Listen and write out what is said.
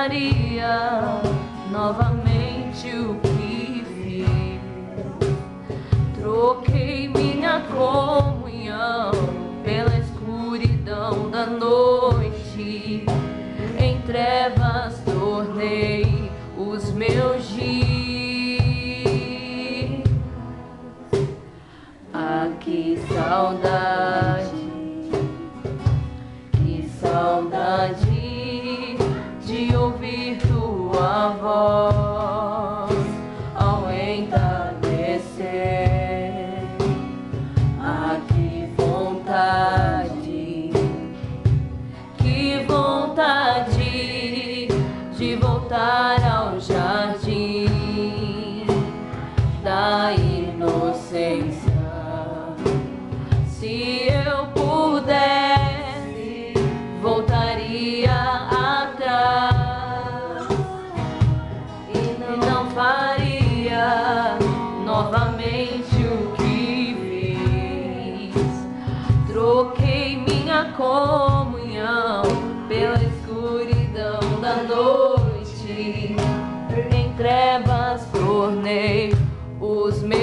faria novamente o que fiz. Troquei minha comunhão pela escuridão da noite. Em trevas tornei os meus dias. Ah, que saudade de ouvir tua voz ao entardecer. Ah, que vontade de voltar ao jardim da inocência. Se eu pudesse, voltaria atrás e não faria novamente o que fiz. Troquei minha comunhão pela escuridão da noite. Em trevas tornei os meus